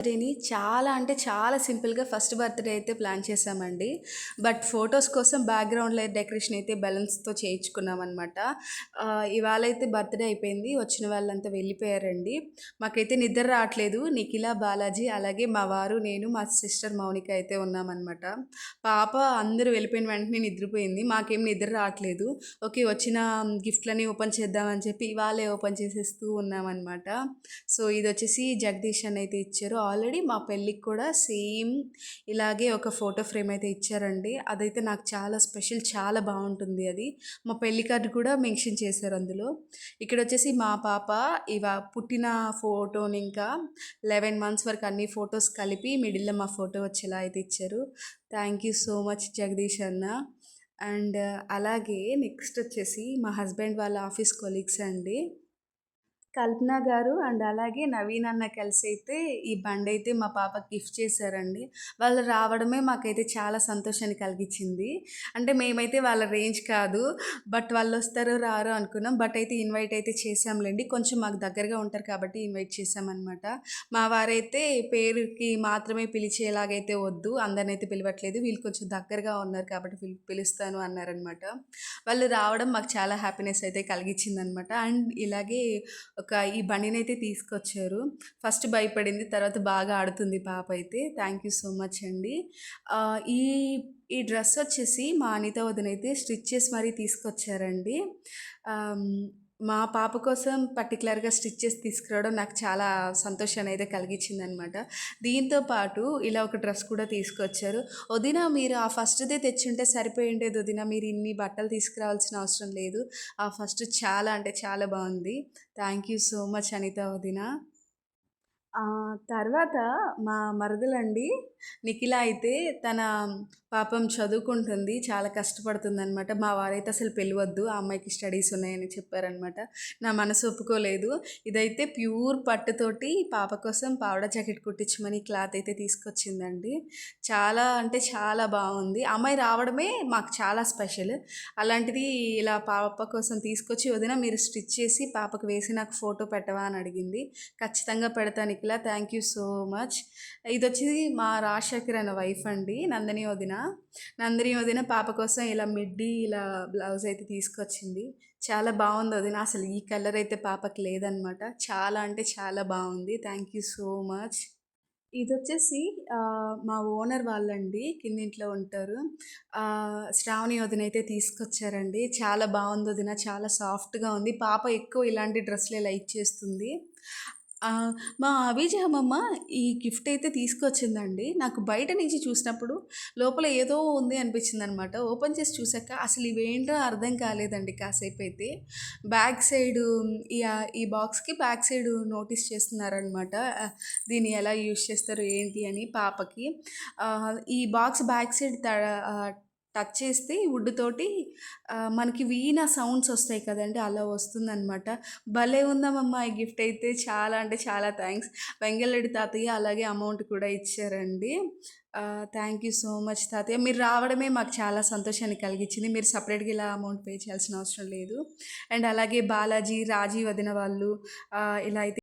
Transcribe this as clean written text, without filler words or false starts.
బర్త్‌డేని చాలా అంటే చాలా సింపుల్‌గా ఫస్ట్ బర్త్‌డే అయితే ప్లాన్ చేశామండి. బట్ ఫోటోస్ కోసం బ్యాక్‌గ్రౌండ్‌లో డెకరేషన్ అయితే బెలూన్స్‌తో చేయించుకున్నామనమాట. ఇవాళైతే బర్త్‌డే అయిపోయింది. వచ్చిన వాళ్ళంతా వెళ్ళిపోయారండి. మాకైతే నిద్ర రావట్లేదు. నిఖిల, బాలాజీ అలాగే మా వారు, నేను, మా సిస్టర్ మౌనిక అయితే ఉన్నామనమాట. పాప అందరూ వెళ్ళిపోయిన వెంటనే నిద్రపోయింది. మాకేం నిద్ర రావట్లేదు. ఓకే. వచ్చిన గిఫ్ట్‌లన్నీ ఓపెన్ చేద్దామని చెప్పి ఇవాళే ఓపెన్ చేసేస్తూ ఉన్నామనమాట. సో, ఇదొచ్చేసి జగదీష్ అన్న అయితే ఇచ్చారు. ఆల్రెడీ మా పెళ్ళికి కూడా సేమ్ ఇలాగే ఒక ఫోటో ఫ్రేమ్ అయితే ఇచ్చారండి. అదైతే నాకు చాలా స్పెషల్, చాలా బాగుంటుంది అది. మా పెళ్లి కార్డు కూడా మెన్షన్ చేశారు అందులో. ఇక్కడొచ్చేసి మా పాప పుట్టిన ఫోటోని ఇంకా 11 మంత్స్ వరకు అన్ని ఫొటోస్ కలిపి మిడిల్‌లో మా ఫోటో వచ్చేలా అయితే ఇచ్చారు. Thank you so much Jagadish అన్న. అండ్ అలాగే నెక్స్ట్ వచ్చేసి మా హస్బెండ్ వాళ్ళ ఆఫీస్ కొలీగ్స్ అండి. కల్పన గారు అండ్ అలాగే నవీన్ అన్న కలిసైతే ఈ బండైతే మా పాపకి గిఫ్ట్ చేశారండి. వాళ్ళు రావడమే మాకైతే చాలా సంతోషాన్ని కలిగించింది. అంటే మేమైతే వాళ్ళ రేంజ్ కాదు. బట్ వాళ్ళొస్తారో రారో అనుకున్నాం. బట్ అయితే ఇన్వైట్ అయితే చేశాంలెండి. కొంచెం మాకు దగ్గరగా ఉంటారు కాబట్టి ఇన్వైట్ చేశామనమాట. మా వారైతే పేరుకి మాత్రమే పిలిచేలాగైతే వద్దు, అందరినైతే పిలవట్లేదు. వీళ్ళు కొంచెం దగ్గరగా ఉన్నారు కాబట్టి పిలుస్తాను అన్నారనమాట. వాళ్ళు రావడం మాకు చాలా హ్యాపీనెస్ అయితే కలిగించిందనమాట. అండ్ ఇలాగే ఈ బండినైతే తీసుకొచ్చారు. ఫస్ట్ భయపడింది. తర్వాత బాగా ఆడుతుంది పాప అయితే. థ్యాంక్ యూ సో మచ్ అండి. ఈ ఈ డ్రెస్ వచ్చేసి మా అనిత వదిన అయితే స్టిచ్ చేసి మరీ తీసుకొచ్చారండి. మా పాప కోసం పర్టికులర్‌గా స్టిచ్ చేసి తీసుకురావడం నాకు చాలా సంతోషాన్ని అయితే కలిగించిందనమాట. దీంతో పాటు ఇలా ఒక డ్రెస్ కూడా తీసుకొచ్చారు. వదిన మీరు ఆ ఫస్ట్‌దే తెచ్చుంటే సరిపోయుండేది వదిన. మీరు ఇన్ని బట్టలు తీసుకురావాల్సిన అవసరం లేదు. ఆ ఫస్ట్ చాలా అంటే చాలా బాగుంది. Thank you so much Anitha వదిన. తర్వాత మా మరదలండి నిఖిల అయితే తన పాపం చదువుకుంటుంది. చాలా కష్టపడుతుందనమాట. మా వారైతే అసలు పిలవద్దు, ఆ అమ్మాయికి స్టడీస్ ఉన్నాయని చెప్పారనమాట. నా మనసు ఒప్పుకోలేదు. ఇదైతే ప్యూర్ పట్టుతోటి పాప కోసం పావడా జాకెట్ కుట్టించమని క్లాత్ అయితే తీసుకొచ్చిందండి. చాలా అంటే చాలా బాగుంది. అమ్మాయి రావడమే మాకు చాలా స్పెషల్. అలాంటిది ఇలా పాప కోసం తీసుకొచ్చి వదిన మీరు స్టిచ్ చేసి పాపకు వేసి నాకు ఫోటో పెట్టవా అని అడిగింది. ఖచ్చితంగా పెడతా Nikhila, thank you so much. ఇదొచ్చి మా రాజశేఖర్ అన్న వైఫ్ అండి, నందిని వదిన. నందిని వదిన పాప కోసం ఇలా మిడ్డీ ఇలా బ్లౌజ్ అయితే తీసుకొచ్చింది. చాలా బాగుంది వదిన. అసలు ఈ కలర్ అయితే పాపకి లేదనమాట. చాలా అంటే చాలా బాగుంది. Thank you so much. ఇదొచ్చేసి మా ఓనర్ వాళ్ళండి. కిందింట్లో ఉంటారు. శ్రావణి వదిన అయితే తీసుకొచ్చారండి. చాలా బాగుంది వదిన. చాలా సాఫ్ట్‌గా ఉంది. పాప ఎక్కువ ఇలాంటి డ్రెస్‌లే లైక్ చేస్తుంది. మా అభిజా అమ్మమ్మ ఈ గిఫ్ట్ అయితే తీసుకొచ్చిందండి. నాకు బయట నుంచి చూసినప్పుడు లోపల ఏదో ఉంది అనిపించిందనమాట. ఓపెన్ చేసి చూసాక అసలు ఇవేంటో అర్థం కాలేదండి కాసేపైతే. బ్యాక్ సైడు ఈ బాక్స్‌కి బ్యాక్ సైడు నోటీస్ చేస్తున్నారనమాట. దీన్ని ఎలా యూజ్ చేస్తారు ఏంటి అని పాపకి. ఈ బాక్స్ బ్యాక్ సైడ్ టచ్ చేస్తే వుడ్ తోటి మనకి వీణా సౌండ్స్ వస్తాయి కదండీ! అలా వస్తుందనమాట. భలే ఉందమ్మా ఈ గిఫ్ట్ అయితే. చాలా అంటే చాలా థ్యాంక్స్. వెంగళరెడ్డి తాతయ్య అలాగే అమౌంట్ కూడా ఇచ్చారండి. థ్యాంక్ యూ సో మచ్ తాతయ్య. మీరు రావడమే మాకు చాలా సంతోషాన్ని కలిగించింది. మీరు సెపరేట్‌గా ఇలా అమౌంట్ పే చేయాల్సిన అవసరం లేదు. అండ్ అలాగే బాలాజీ, రాజీ వదిన వాళ్ళు ఇలా అయితే